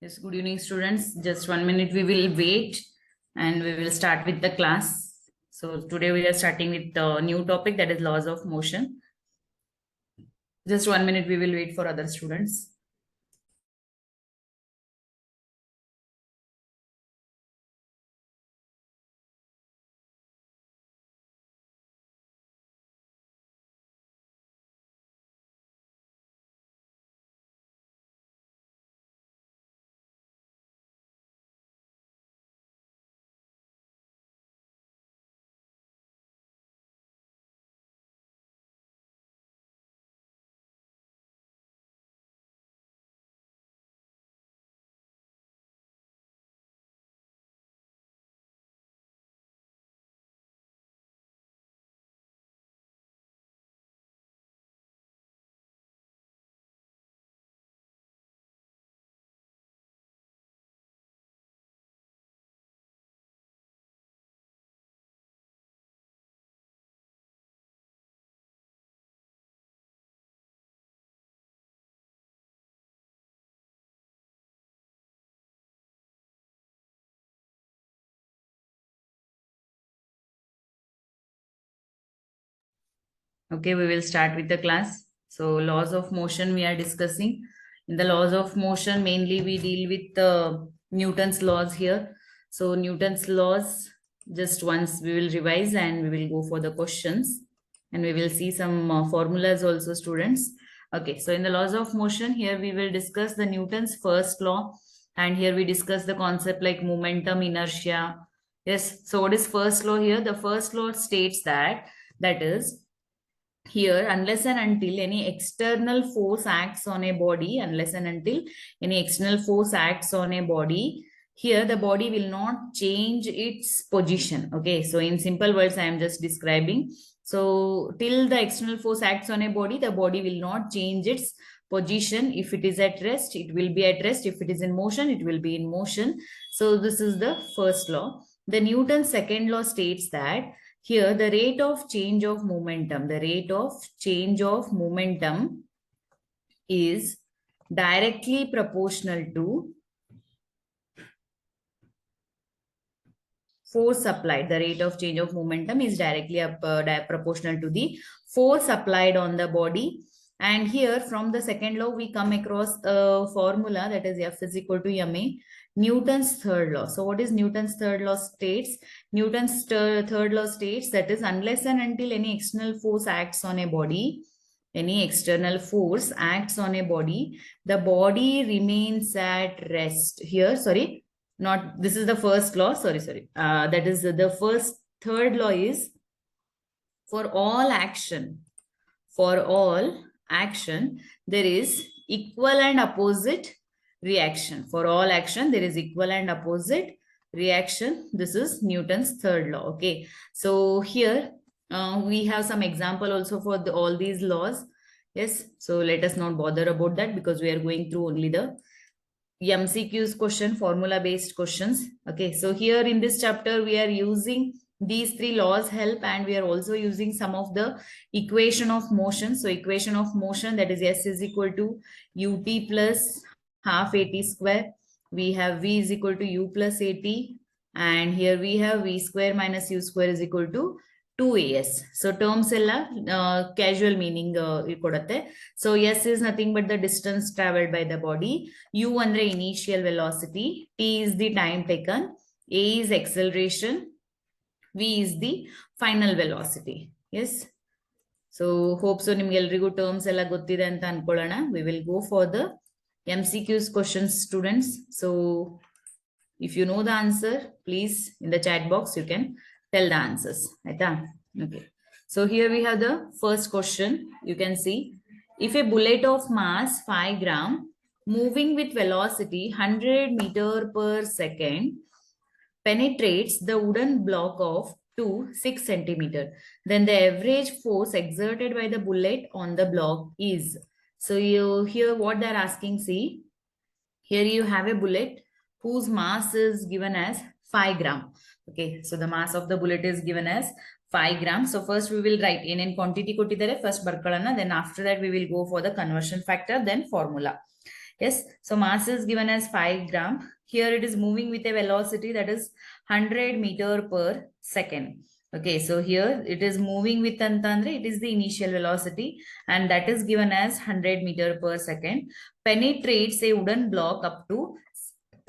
Yes, good evening, students. Just 1 minute, we will wait and we will start with the class. So today we are starting with the new topic, that is laws of motion. Just 1 minute, we will wait for other students. Okay, we will start with the class. So laws of motion we are discussing. In the laws of motion, mainly we deal with Newton's laws here. So Newton's laws, just once we will revise and we will go for the questions and we will see some formulas also, students. Okay, so in the laws of motion, here we will discuss the Newton's first law, and here we discuss the concept like momentum, inertia. Yes, so what is first law here? The first law states that is, here, unless and until any external force acts on a body, unless and until any external force acts on a body, here the body will not change its position. Okay, so in simple words, I am just describing. So till the external force acts on a body, the body will not change its position. If it is at rest, it will be at rest. If it is in motion, it will be in motion. So this is the first law. The Newton's second law states that here the rate of change of momentum, is directly proportional to force applied. The rate of change of momentum is directly proportional to the force applied on the body. And here from the second law, we come across a formula, that is F is equal to ma, Newton's third law. So what is Newton's third law states? Newton's third law states that is, unless and until any external force acts on a body, any external force acts on a body, the body remains at rest. Here, sorry, not, this is the first law, sorry. That is the first, third law is, for all action, there is equal and opposite reaction. For all action, there is equal and opposite reaction. This is Newton's third law. Okay, so here we have some example also for all these laws. Yes, so let us not bother about that because we are going through only the MCQs question, formula based questions. Okay, so here in this chapter we are using these three laws help, and we are also using some of the equation of motion. So equation of motion, that is S is equal to ut plus half at square. We have V is equal to u plus at, and here we have V square minus u square is equal to 2as. So terms ella casual meaning kodutte. So S is nothing but the distance traveled by the body. U andre initial velocity. T is the time taken. A is acceleration. V is the final velocity. Yes. So hope so nimge eldrigu terms ella gottide anta ankolana. We will go for the MCQs questions, students. So if you know the answer, please in the chat box you can tell the answers. Okay. So here we have the first question. You can see, if a bullet of mass 5 gram moving with velocity 100 meter per second penetrates the wooden block of 6 centimeter, then the average force exerted by the bullet on the block is. So you hear what they're asking. See, here you have a bullet whose mass is given as 5 gram. Okay, so the mass of the bullet is given as 5 grams. So first we will write in quantity kottidare, first barkalana, then after that we will go for the conversion factor, then formula. Yes, so mass is given as 5 gram. Here it is moving with a velocity that is 100 meter per second. Okay, so here it is moving with antandre, it is the initial velocity and that is given as 100 meter per second. Penetrates a wooden block up to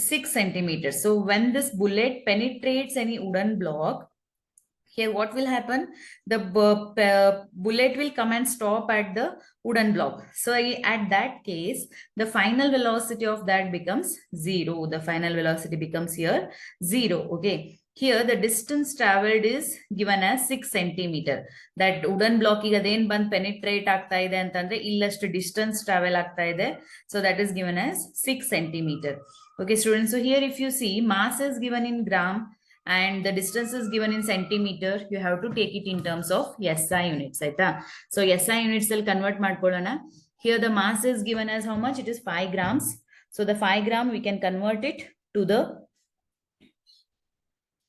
6 centimeters. So when this bullet penetrates any wooden block, here what will happen, the bullet will come and stop at the wooden block. So at that case the final velocity of that becomes 0. The final velocity becomes here 0. Okay, here the distance traveled is given as 6 centimeter. That wooden block ಈಗ ಅದೇನ್ ಬಂದು penetrate ಆಗ್ತಾ ಇದೆ ಅಂತಂದ್ರೆ ಇಲ್ಲಷ್ಟು distance travel ಆಗ್ತಾ ಇದೆ. So that is given as 6 centimeter. Okay students, so here if you see mass is given in gram and the distance is given in centimeter, you have to take it in terms of SI units. So SI units will convert ಮಾಡ್ಕೊಳ್ಳೋಣ. Here the mass is given as how much? It is 5 grams. So the 5 gram we can convert it to the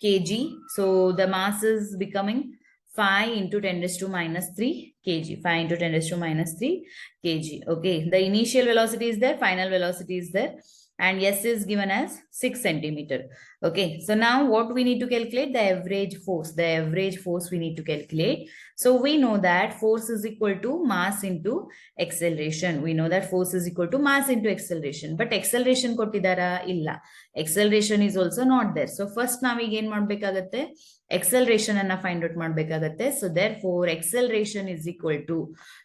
kg. So the mass is becoming 5 into 10 raised to minus 3 kg. 5 into 10 raised to minus 3 kg. Okay, the initial velocity is there, final velocity is there, and S is given as 6 centimeter. Okay, so now what we need to calculate? The average force. The average force we need to calculate. So we know that force is equal to mass into acceleration. We know that force is equal to mass into acceleration. But acceleration kottidara illa. Acceleration is also not there. So first navige ಏನು ಮಾಡಬೇಕಾಗುತ್ತೆ? Acceleration ಅನ್ನ find out ಮಾಡಬೇಕಾಗುತ್ತೆ. So therefore acceleration is equal to,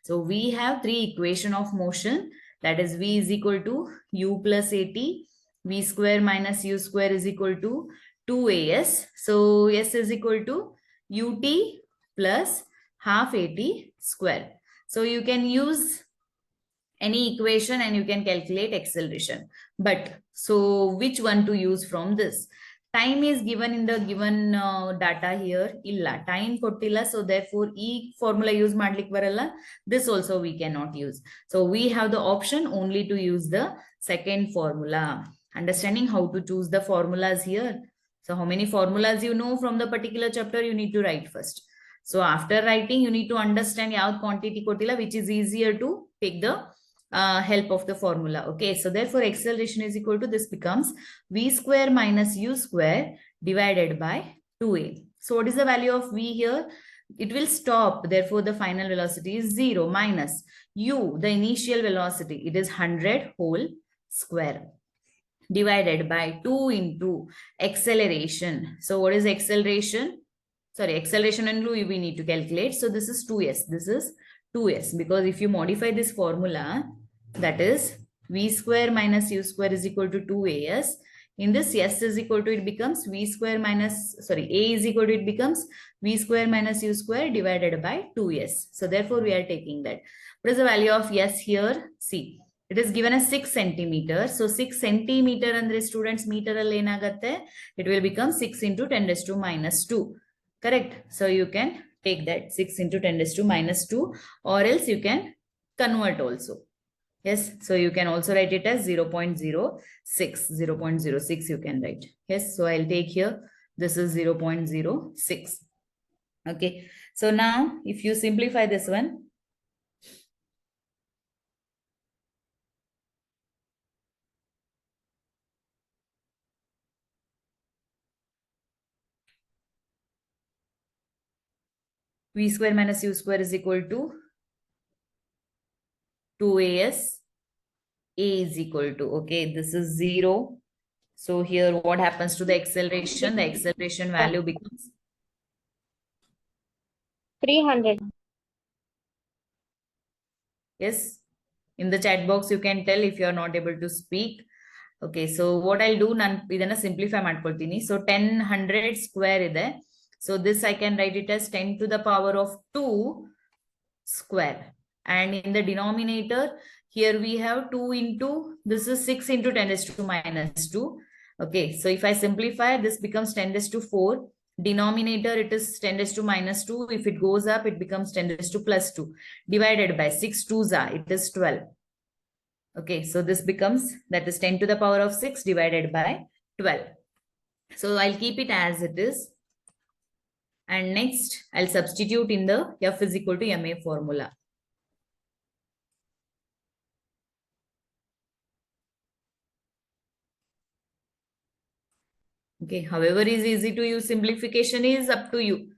so we have 3 equation of motion. That is v is equal to u plus at, v square minus u square is equal to 2as. So s is equal to ut plus half at square. So you can use any equation and you can calculate acceleration. But so which one to use from this? Time is given in the given data here. Illa time kottilla, so therefore e formula use madlik baralla. This also we cannot use. So we have the option only to use the second formula. Understanding how to choose the formulas here. So how many formulas you know from the particular chapter you need to write first. So after writing you need to understand yav quantity kottilla, which is easier to take the help of the formula. Okay, so therefore acceleration is equal to, this becomes v square minus u square divided by 2a. So what is the value of v here? It will stop, therefore the final velocity is 0, minus u, the initial velocity, it is 100 whole square, divided by 2 into acceleration. So what is acceleration? Sorry, acceleration and we need to calculate. So this is 2s, this is 2s, because if you modify this formula, that is v square minus u square is equal to 2as. In this, s is equal to, it becomes v square minus, sorry, a is equal to, it becomes v square minus u square divided by 2s. So therefore we are taking that. What is the value of s here? See, it is given as 6 centimeter. So 6 centimeter andre students meter alli enagatte, it will become 6 into 10 raised to minus 2. Correct? So you can take that 6 into 10 raised to minus 2, or else you can convert also. Yes, so you can also write it as 0.06. 0.06 you can write. Yes, so I'll take here, this is 0.06. Okay, so now if you simplify this one, v square minus u square is equal to 2as, a is equal to, okay, this is 0. So here what happens to the acceleration? The acceleration value becomes 300. Yes, in the chat box you can tell if you are not able to speak. Okay, so what I'll do, nan idanna simplify ಮಾಡ್ಕೊಳ್ತೀನಿ. So 10 100 square ಇದೆ. So this I can write it as 10 to the power of 2 square. And in the denominator, here we have 2 into, this is 6 into 10 raised to minus 2. Okay, so if I simplify, this becomes 10 raised to 4. Denominator, it is 10 raised to minus 2. If it goes up, it becomes 10 raised to plus 2. Divided by 6 2s are, it is 12. Okay, so this becomes, that is 10 to the power of 6 divided by 12. So I'll keep it as it is. And next, I'll substitute in the F is equal to ma formula. Okay, however is easy to use, simplification is up to you.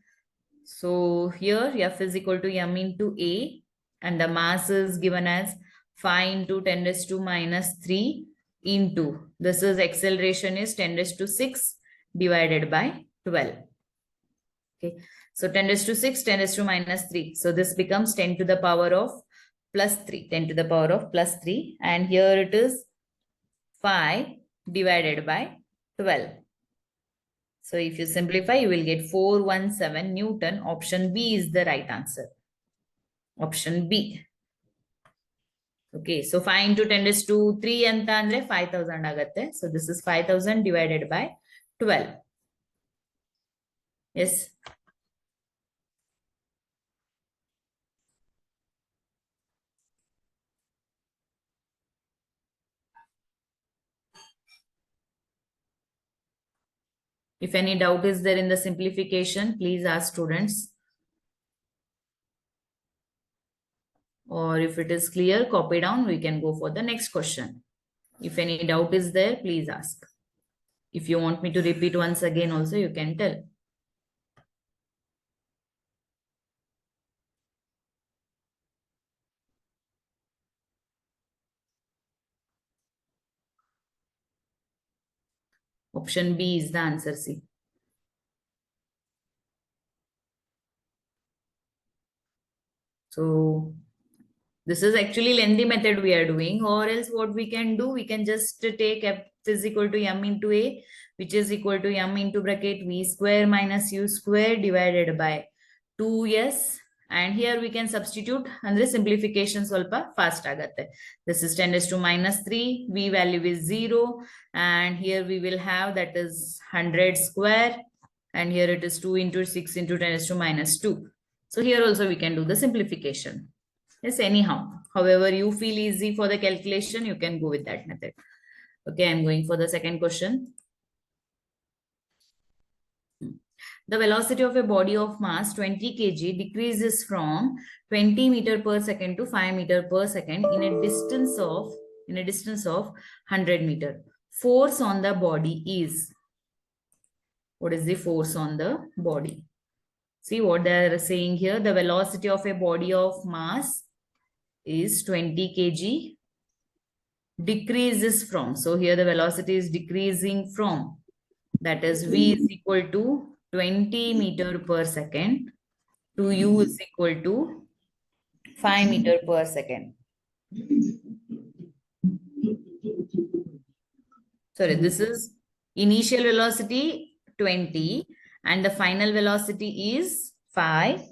So here F is equal to m into A, and the mass is given as 5 into 10 raised to minus 3 into, this is acceleration is 10 raised to 6 divided by 12. Okay, so 10 raised to 6, 10 raised to minus 3. So this becomes 10 to the power of plus 3, 10 to the power of plus 3. And here it is 5 divided by 12. So if you simplify, you will get 417 Newton. Option B is the right answer. Option B. Okay, so 5 into 10 raised to 3 anta andre 5000 agatte. So this is 5000 divided by 12. Yes. If any doubt is there in the simplification, please ask students. Or if it is clear, copy down, we can go for the next question. If any doubt is there, please ask. If you want me to repeat once again also, you can tell. Option B is the answer, C. So this is actually lengthy method we are doing, or else what we can do, we can just take F is equal to m into A, which is equal to m into bracket V square minus U square divided by 2s. And here we can substitute andre simplification ಸ್ವಲ್ಪ fast ಆಗುತ್ತೆ. This is 10 raised to minus 3, V value is 0, and here we will have that is 100 square, and here it is 2 into 6 into 10 raised to minus 2. So here also we can do the simplification. Yes, anyhow, however you feel easy for the calculation, you can go with that method. Okay, I'm going for the second question. The velocity of a body of mass 20 kg decreases from 20 meter per second to 5 meter per second in a distance of 100 meter. Force on the body is, what is the force on the body? See what they are saying here. The velocity of a body of mass is 20 kg decreases from. So here the velocity is decreasing from, that is V is equal to 20 meter per second to U is equal to 5 meter per second. Sorry, this is initial velocity 20 and the final velocity is 5.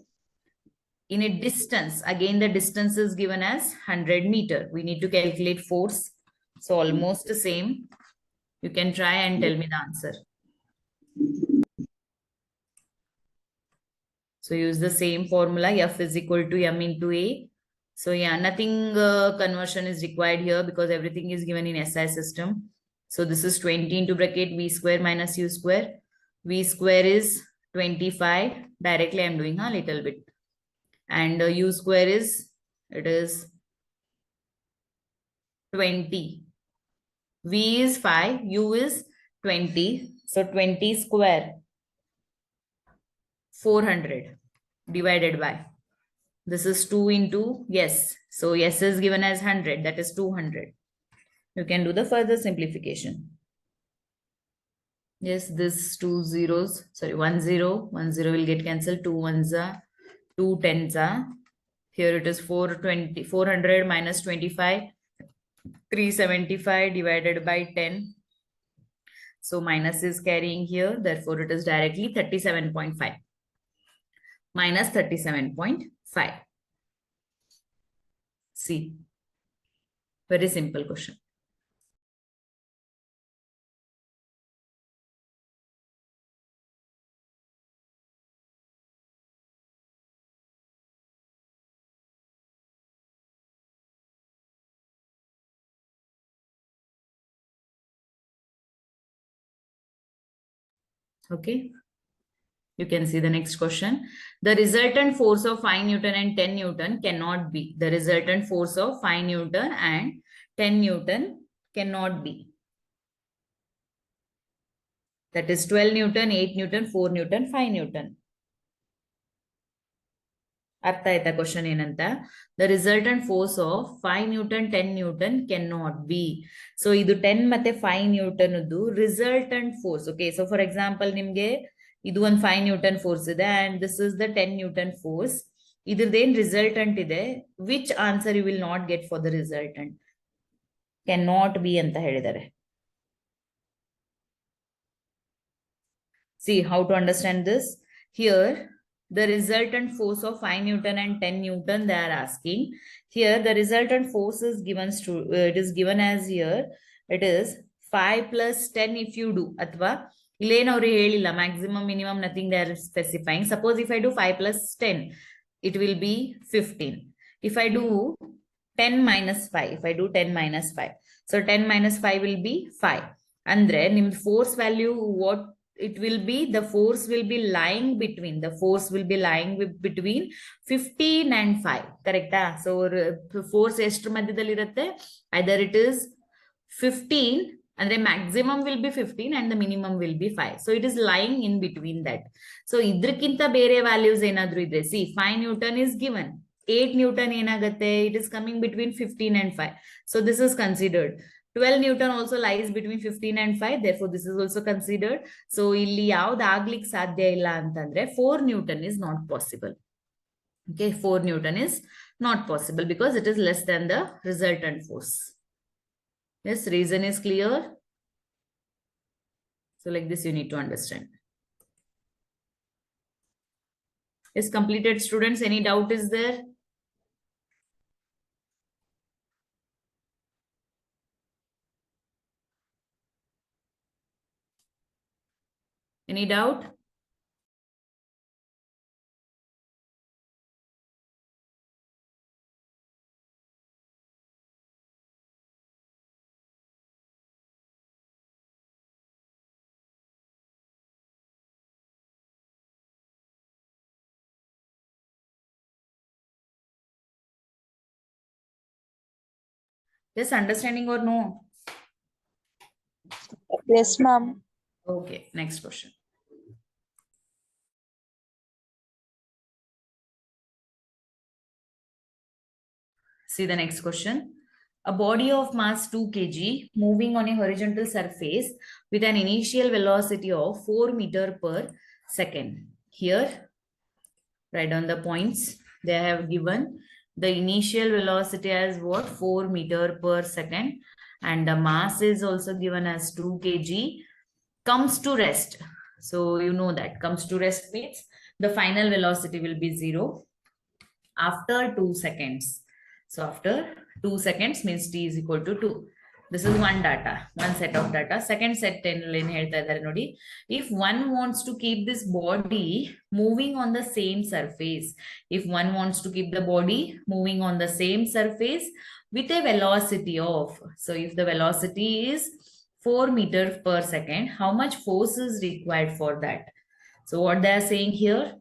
In a distance, again the distance is given as 100 meter. We need to calculate force. So almost the same. You can try and tell me the answer. So use the same formula, F is equal to m into A. So yeah, nothing conversion is required here because everything is given in SI system. So this is 20 into bracket V square minus U square. V square is 25. Directly I'm doing a little bit. And U square is, it is 20. V is 5, U is 20. So 20 square, 400 divided by, this is 2 into, yes. So yes is given as 100, that is 200. You can do the further simplification. Yes, this 2 zeros, sorry, 1 0, 1 0 will get cancelled, 2 ones are, 2 tens are. Here it is 400 minus 25, 375 divided by 10. So minus is carrying here, therefore it is directly 37.5. Minus 37.5. See, very simple question. Okay. You can see the next question. The resultant force of 5 Newton and 10 Newton cannot be. The resultant force of 5 Newton and 10 Newton cannot be. That is 12 Newton, 8 Newton, 4 Newton, 5 Newton. ಅರ್ಥ ಆಯ್ತಾ question ಏನಂತ? The resultant force of 5 newton 10 newton can not be. So ಇದು 10 ಮತ್ತೆ 5 newton resultant force. Okay, so for example ನಿಮ್ಗೆ ಇದು ಒಂದು 5 newton force ಇದೆ and this is the 10 newton force. ಇದ್ರದ್ದೇನ್ ರಿಸಲ್ಟೆಂಟ್ ಇದೆ, which answer you will not get for the resultant? Can not be ಅಂತ ಹೇಳಿದ್ದಾರೆ. See how to understand this. Here the resultant force of 5 Newton and 10 Newton they are asking. Here the resultant force is given to it is given as here it is 5 plus 10 if you do. Athwa illen avru helilla maximum minimum nothing they are specifying. Suppose if I do 5 plus 10 it will be 15. If I do 10 minus 5, if I do 10 minus 5, so 10 minus 5 will be 5. Andre nim force value what it will be, the force will be lying between 15 and 5. Correct? So force ಎಷ್ಟು ಮಧ್ಯದಲ್ಲಿ ಇರುತ್ತೆ? Either it is 15 and the maximum will be 15 and the minimum will be 5. So it is lying in between that. So idrಕ್ಕಿಂತ ಬೇರೆ values ಏನಾದ್ರೂ ಇದೆ. See 5 Newton is given. 8 Newton ಏನಾಗುತ್ತೆ? It is coming between 15 and 5. So this is considered. 12 Newton also lies between 15 and 5. Therefore, this is also considered. So, ಇಲ್ಲಿ ಯಾವ್ದು ಆಗ್ಲಿಕ್ಕೆ ಸಾಧ್ಯ ಇಲ್ಲ ಅಂತಂದ್ರೆ 4 Newton is not possible. Okay, 4 Newton is not possible because it is less than the resultant force. Yes, reason is clear. So, like this you need to understand. Yes, completed students, any doubt is there? Any doubt? Yes, understanding or no? Yes, ma'am. Okay, next question. See the next question. A body of mass 2 kg moving on a horizontal surface with an initial velocity of 4 meter per second. Here, write down the points. They have given the initial velocity as what? 4 meter per second. And the mass is also given as 2 kg. Comes to rest. So you know that comes to rest means the final velocity will be 0 after 2 seconds. So after 2 seconds means t is equal to 2. This is one data, one set of data. Second set 10 if one wants to keep this body moving on the same surface, if one wants to keep the body moving on the same surface with a velocity of, so if the velocity is 4 meters per second, how much force is required for that? So what they are saying here,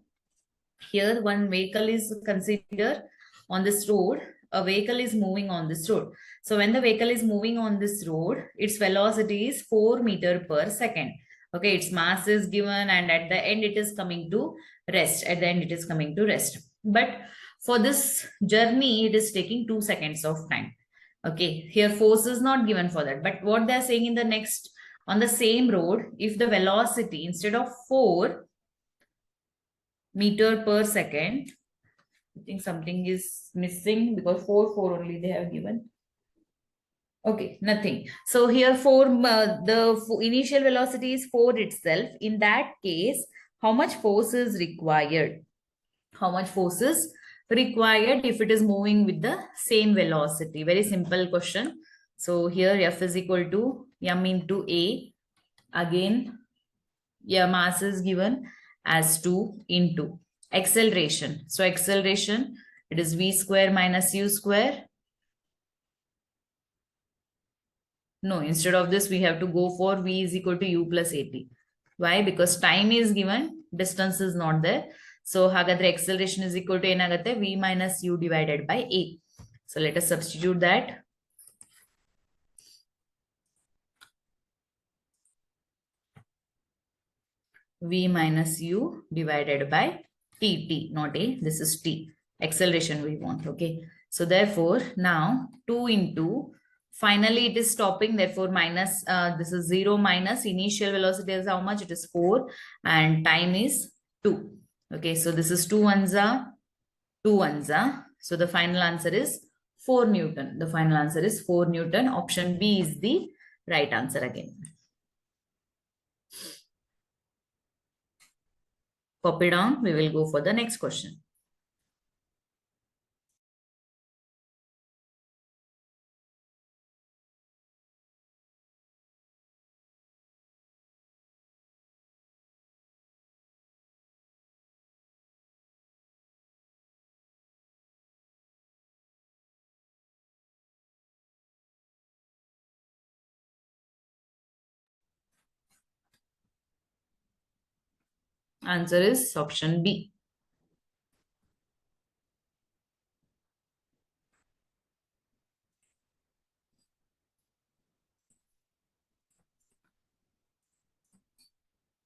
here one vehicle is considered on this road. A vehicle is moving on this road. So when the vehicle is moving on this road, its velocity is 4 meters per second. Okay, its mass is given and at the end it is coming to rest. At the end it is coming to rest. But for this journey, it is taking 2 seconds of time. Okay, here force is not given for that. But what they are saying in the next, on the same road, if the velocity instead of 4 meters per second, I think something is missing because 4 only they have given. Okay, nothing. So here the initial velocity is 4 itself. In that case, how much force is required? How much force is required if it is moving with the same velocity? Very simple question. So here F is equal to m into A. Again, yeah, mass is given as 2 into acceleration. So acceleration, it is v square minus u square. No, instead of this, we have to go for v is equal to u plus at. Why? Because time is given, distance is not there. So hagadre acceleration is equal to enagate v minus u divided by a. So let us substitute that. V minus U divided by T, not A, this is T. Acceleration we want, okay. So therefore, now 2 into, finally it is stopping, therefore minus, this is 0 minus, initial velocity is how much? It is 4 and time is 2. Okay, so this is 2 ones are 2 ones are. So the final answer is 4 Newton. The final answer is 4 Newton. Option B is the right answer again. Copy down. We will go for the next question. Answer is option B.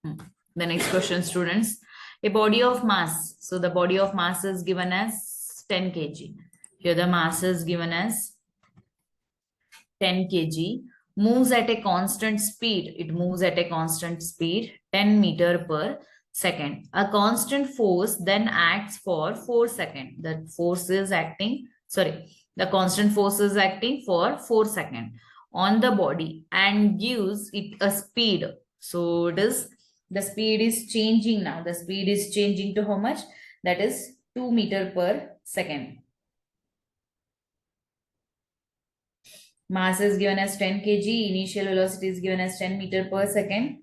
The next question, students. A body of mass. So the body of mass is given as 10 kg. Here the mass is given as 10 kg. Moves at a constant speed. It moves at a constant speed, 10 meter per second. A constant force then acts for 4 seconds. The force is acting, the constant force is acting for 4 seconds on the body and gives it a speed. So it is, the speed is changing now. The speed is changing to how much? That is 2 meter per second. Mass is given as 10 kg. Initial velocity is given as 10 meter per second.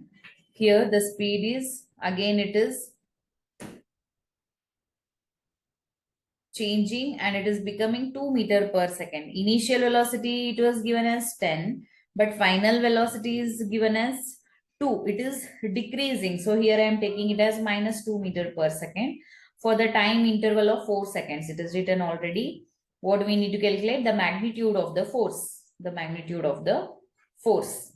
Here the speed is, again it is changing and it is becoming 2 meter per second. Initial velocity it was given as 10, but final velocity is given as 2. It is decreasing. So here I am taking it as minus 2 meter per second for the time interval of 4 seconds. It is written already. What we need to calculate? The magnitude of the force. The magnitude of the force.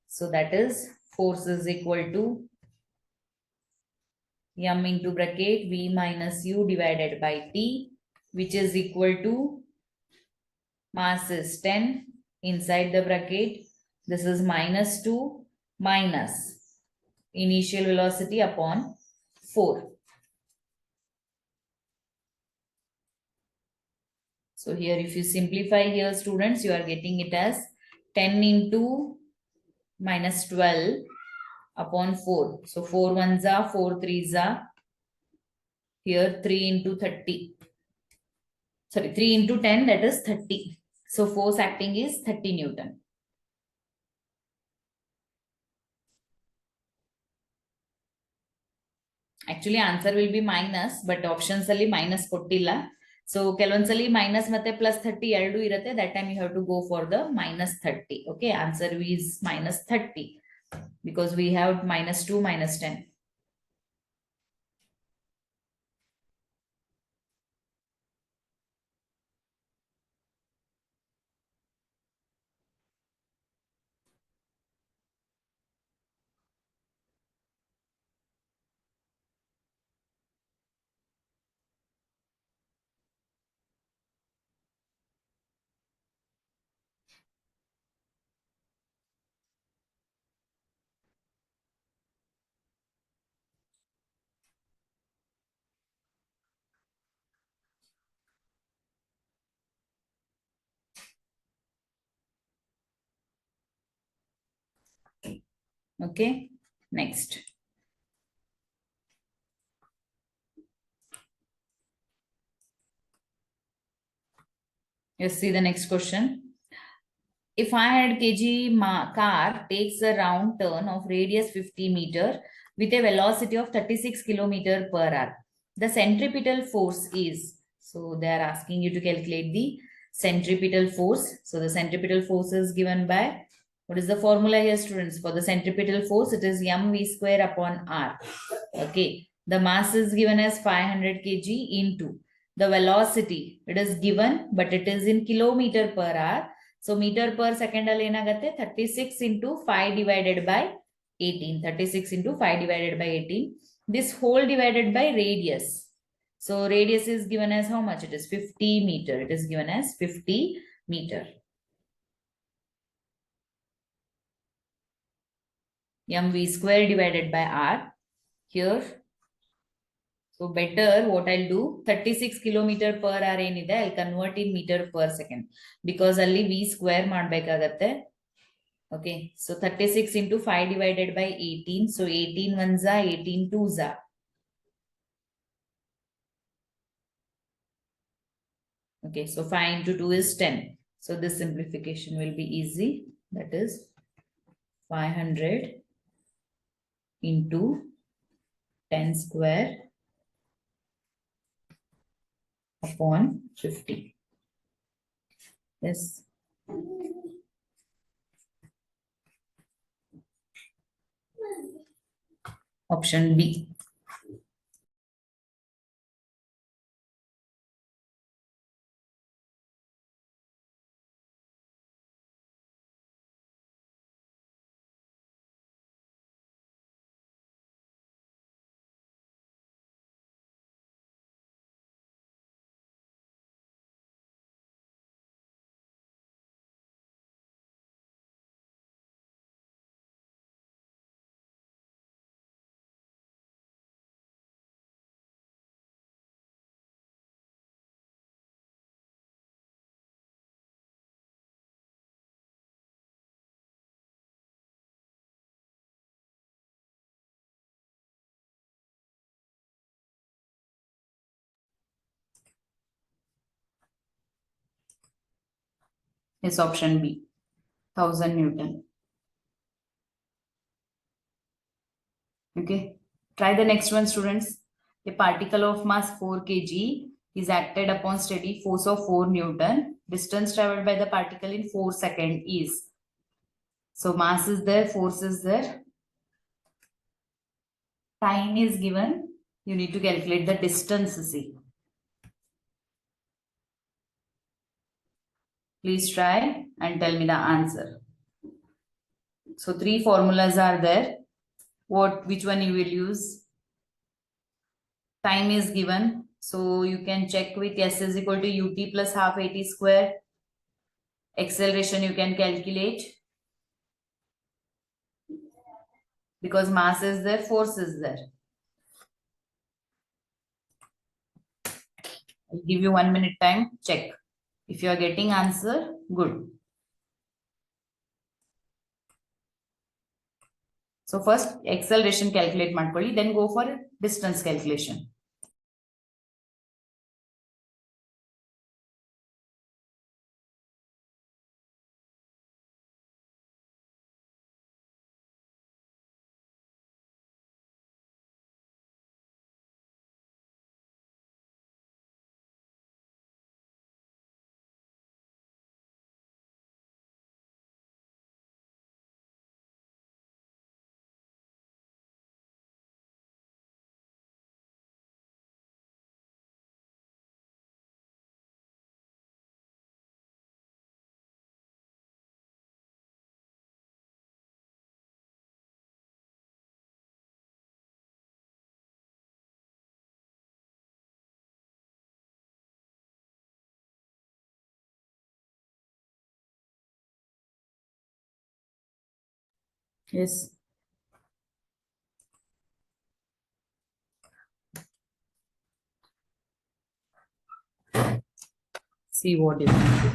So that is, force is equal to m into bracket v minus u divided by t, which is equal to mass is 10 inside the bracket. This is minus 2 minus initial velocity upon 4. So here if you simplify here, students, you are getting it as 10 into minus 12 upon 4. So 4 ones are, 4 threes are, here 3 into 30. Sorry, 3 into 10, that is 30. So force acting is 30 Newton. Actually answer will be minus, but options ಅಲ್ಲಿ minus ಕೊಟ್ಟಿಲ್ಲ. So ಕೆಲವೊಂದ್ಸಲಿ minus ಮತ್ತೆ plus 30 ಎರಡು ಇರುತ್ತೆ. That time you have to go for the minus 30. Okay, answer is minus 30 because we have minus 2 minus 10. Okay, next. Let's see the next question. If 500 kg car takes a round turn of radius 50 meter with a velocity of 36 kilometer per hour, the centripetal force is, so they are asking you to calculate the centripetal force. So the centripetal force is given by, what is the formula here, students? For the centripetal force, it is mv square upon r. Okay, the mass is given as 500 kg into the velocity. It is given, but it is in kilometer per hour. So meter per second ಅಲ್ಲಿ ಏನಾಗುತ್ತೆ 36 into 5 divided by 18. 36 into 5 divided by 18. This whole divided by radius. So radius is given as how much? It is 50 meter. It is given as 50 meter. mv square divided by r. Here, so better what I'll do, 36 kilometer per hour ಏನಿದೆ I'll convert in meter per second because ಅಲ್ಲಿ v square ಮಾಡಬೇಕಾಗತ್ತೆ. Okay, so 36 into 5 divided by 18. So 18 ones are 18 twos are. Okay, so 5 into 2 is 10. So this simplification will be easy. That is 500 into 10 square upon 50. Yes. Option B. Is option B, 1000 Newton. Okay, try the next one, students. A particle of mass 4 kg is acted upon steady force of 4 Newton. Distance traveled by the particle in 4 seconds is. So mass is there, force is there. Time is given. You need to calculate the distance, see. Please try and tell me the answer. So 3 formulas are there. Which one you will use? Time is given. So you can check with S is equal to ut plus half at square. Acceleration you can calculate. Because mass is there, force is there. I'll give you 1 minute time. Check. If you are getting answer, good. So first acceleration calculate ಮಾಡ್ಕೊಳ್ಳಿ, then go for distance calculation. Yes. See what you can do.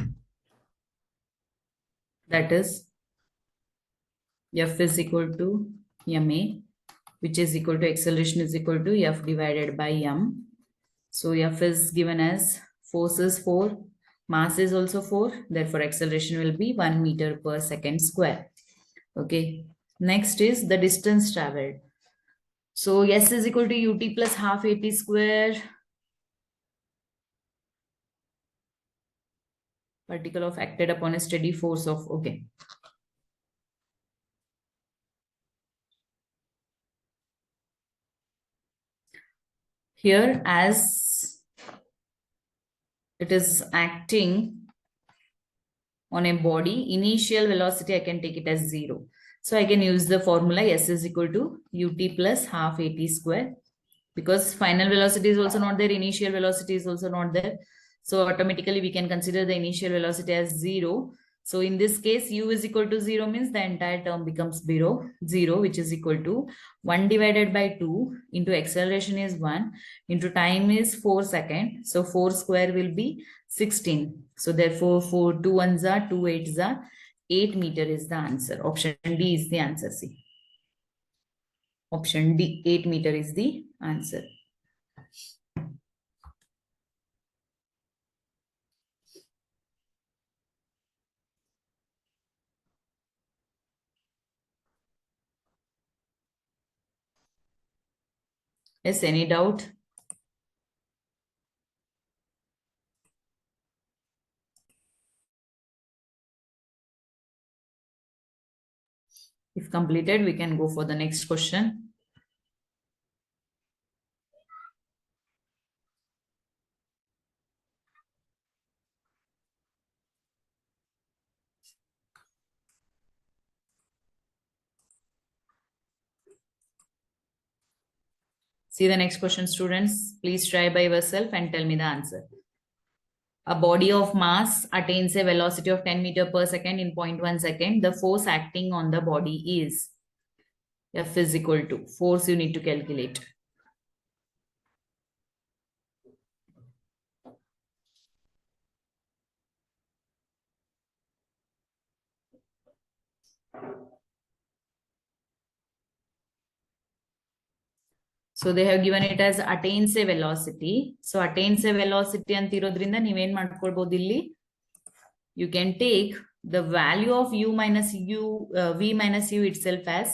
That is F is equal to ma, which is equal to acceleration is equal to F divided by m. So F is given as force is 4, mass is also 4. Therefore, acceleration will be 1 meter per second square. Okay. Next is the distance traveled. So S is equal to ut plus half at square. Particle of acted upon a steady force of, okay. Here, as it is acting on a body, initial velocity I can take it as 0. So I can use the formula S is equal to ut plus half at square, because final velocity is also not there, initial velocity is also not there. So automatically we can consider the initial velocity as 0. So in this case, u is equal to 0 means the entire term becomes 0, which is equal to 1 divided by 2 into acceleration is 1 into time is 4 seconds. So 4 square will be 16. So therefore, 4 2 ones are 2 8s are 8 meter is the answer. Option D is the answer. C. Option D, 8 meter is the answer. Yes, any doubt? If completed, we can go for the next question. See the next question, students. Please try by yourself and tell me the answer. A body of mass attains a velocity of 10 meter per second in 0.1 second. The force acting on the body is F is equal to force you need to calculate. So they have given it as attains a velocity. So attains a velocity ಅಂತಿರೋದ್ರಿಂದ ನೀವೇನ್ ಮಾಡ್ಕೊಳ್ಬಹುದು ಇಲ್ಲಿ? You can take the value of u minus u, v minus u itself as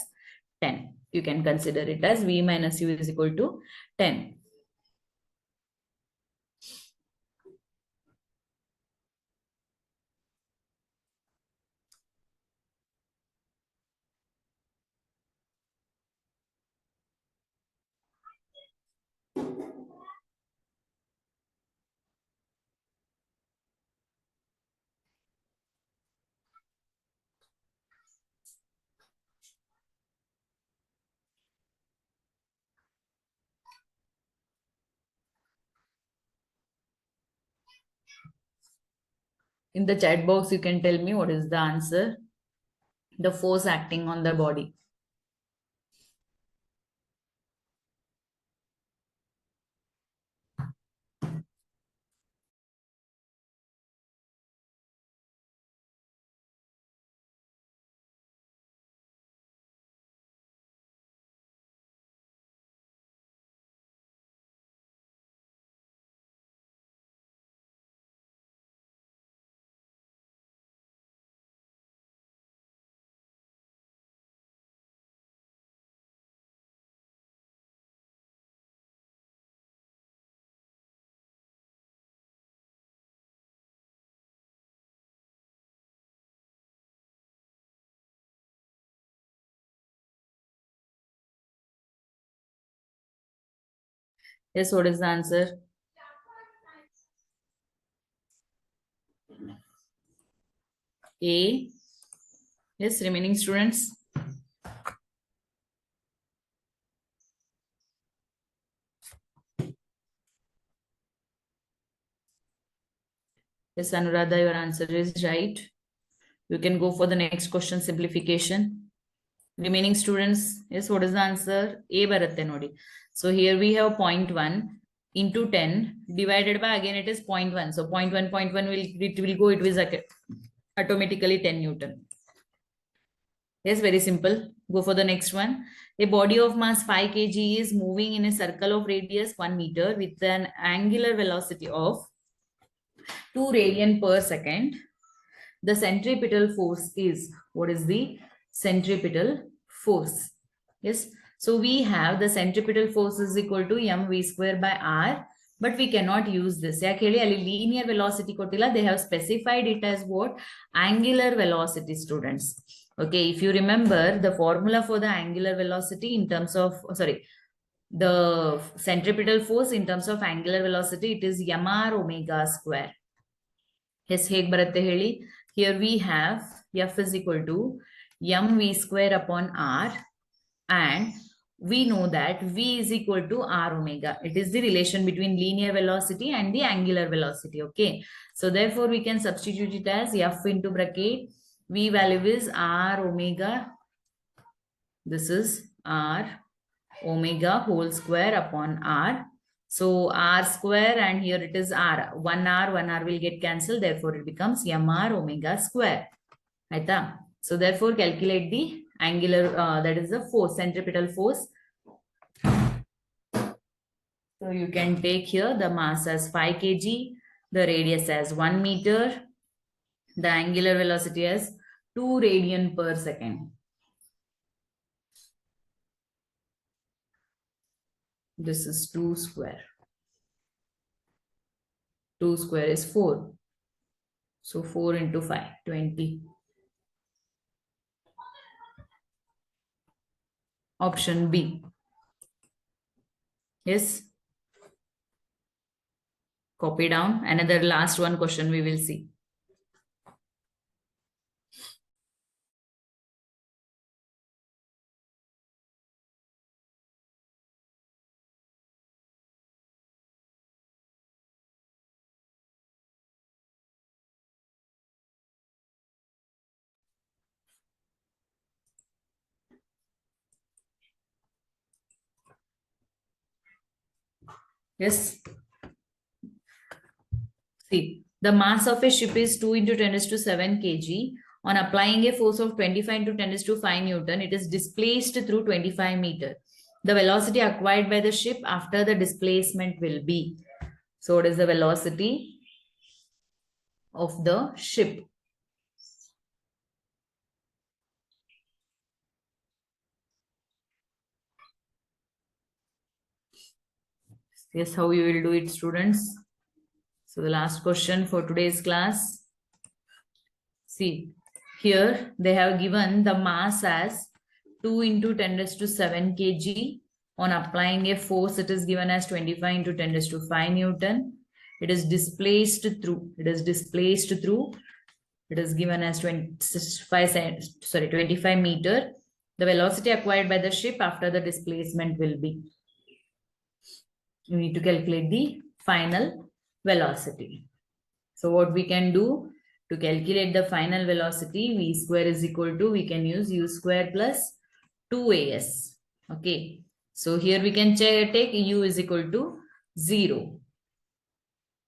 10. You can consider it as v minus u is equal to 10. In the chat box, you can tell me what is the answer. The force acting on the body. Yes, what is the answer? A. Yes, remaining students. Yes, Anuradha, your answer is right. You can go for the next question, simplification. Remaining students, yes, what is the answer? A baratte nodi. So here we have 0.1 into 10 divided by, again it is 0.1. So 0.1 will go, it will automatically 10 Newton. Yes, very simple. Go for the next one. A body of mass 5 kg is moving in a circle of radius 1 meter with an angular velocity of 2 radian per second. The centripetal force is, what is the centripetal force? Yes. So we have the centripetal force is equal to mv square by r, but we cannot use this. Actually, linear velocity kotila, they have specified it as what? Angular velocity, students. Okay, if you remember the formula for the angular velocity in terms of, the centripetal force in terms of angular velocity, it is mr omega square. Yes, ಹೇಗೆ ಬರುತ್ತೆ ಹೇಳಿ? here we have F is equal to mv square upon r, and we know that v is equal to r omega. It is the relation between linear velocity and the angular velocity. Okay, so therefore we can substitute it as F into bracket v value is r omega. This is r omega whole square upon r. So r square, and here it is r. 1r will get cancelled. Therefore, it becomes mr omega square. Aita? So therefore, calculate the angular, that is the force, centripetal force. So you can take here the mass as 5 kg, the radius as 1 meter, the angular velocity as 2 radian per second. This is 2 square. 2 square is 4. So 4 into 5, 20. Option B. Yes. Copy down. Another last one question we will see. Yes. See, the mass of a ship is 2 into 10 raised to 7 kg. On applying a force of 25 into 10 raised to 5 Newton, it is displaced through 25 meter. The velocity acquired by the ship after the displacement will be. So what is the velocity of the ship? Yes, how you will do it, students? So the last question for today's class. See, here they have given the mass as 2 into 10 raised to 7 kg. On applying a force, it is given as 25 into 10 raised to 5 Newton. It is displaced through. It is given as 25 meter. The velocity acquired by the ship after the displacement will be. You need to calculate the final velocity. So what we can do to calculate the final velocity, v square is equal to, we can use u square plus 2as. Okay. So here we can take u is equal to 0.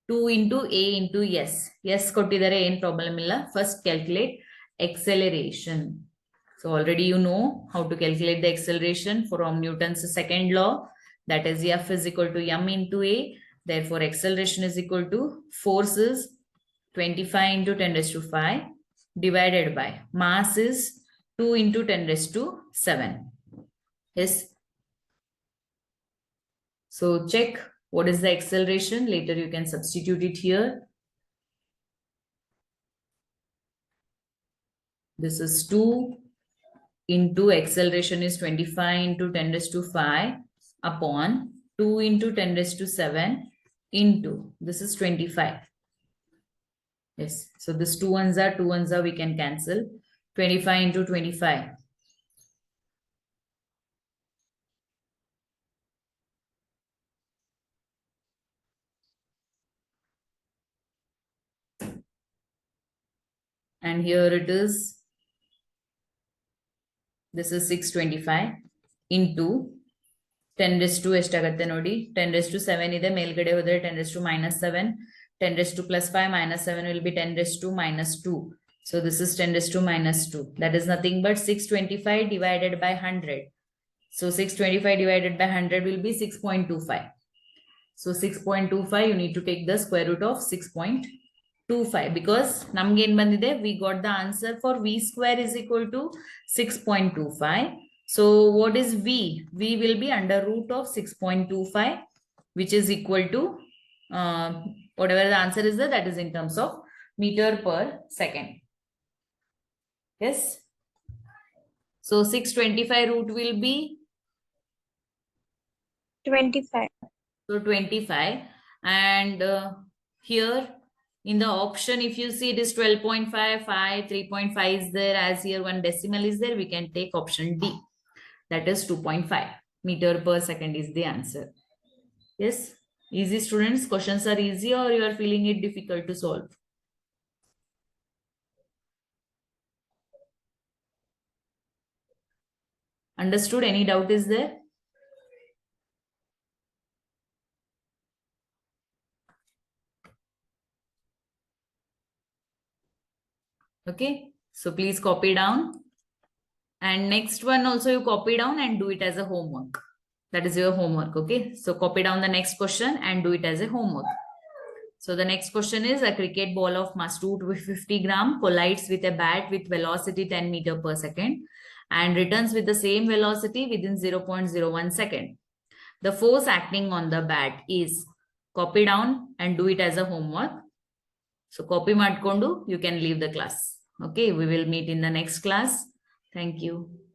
2 into a into s. Yes, kottidare ಏನು problem illa. First calculate acceleration. So already you know how to calculate the acceleration from Newton's second law. That is F is equal to m into a. Therefore, acceleration is equal to force is 25 into 10 raised to 5 divided by mass is 2 into 10 raised to 7. Yes. So check what is the acceleration. Later you can substitute it here. This is 2 into acceleration is 25 into 10 raised to 5 upon 2 into 10 raised to 7 into, this is 25. Yes, so this 2 ones are, we can cancel. 25 into 25. And here it is. This is 625 into 10 raised to ಎಷ್ಟಾಗತ್ತೆ ನೋಡಿ 10 raised to 7 ಇದೆ ಮೇಲ್ಗಡೆ ಹೋದ್ರೆ 10 raised to minus 7, 10 raised to plus 5 minus 7 will be 10 raised to minus 2. So this is 10 raised to minus 2. That is nothing but 625 divided by 100. So 625 divided by 100 will be 6.25. So 6.25, you need to take the square root of 6.25 because namge en bandide, we got the answer for v square is equal to 6.25. So what is v? V will be under root of 6.25, which is equal to whatever the answer is there, that is in terms of meter per second. Yes. So 625 root will be 25. So 25, and here In the option, if you see it is 12.5, 3.5 is there, as here one decimal is there, we can take option D. That is 2.5 meter per second is the answer. Yes, easy students, questions are easy or you are feeling it difficult to solve? Understood? Any doubt is there? Okay, so please copy down. And next one also you copy down and do it as a homework. That is your homework. Okay, so copy down the next question and do it as a homework. So the next question is, a cricket ball of mass 250 gram collides with a bat with velocity 10 meter per second and returns with the same velocity within 0.01 second. The force acting on the bat is, copy down and do it as a homework. So copy madkondu, you can leave the class. Okay, we will meet in the next class. Thank you.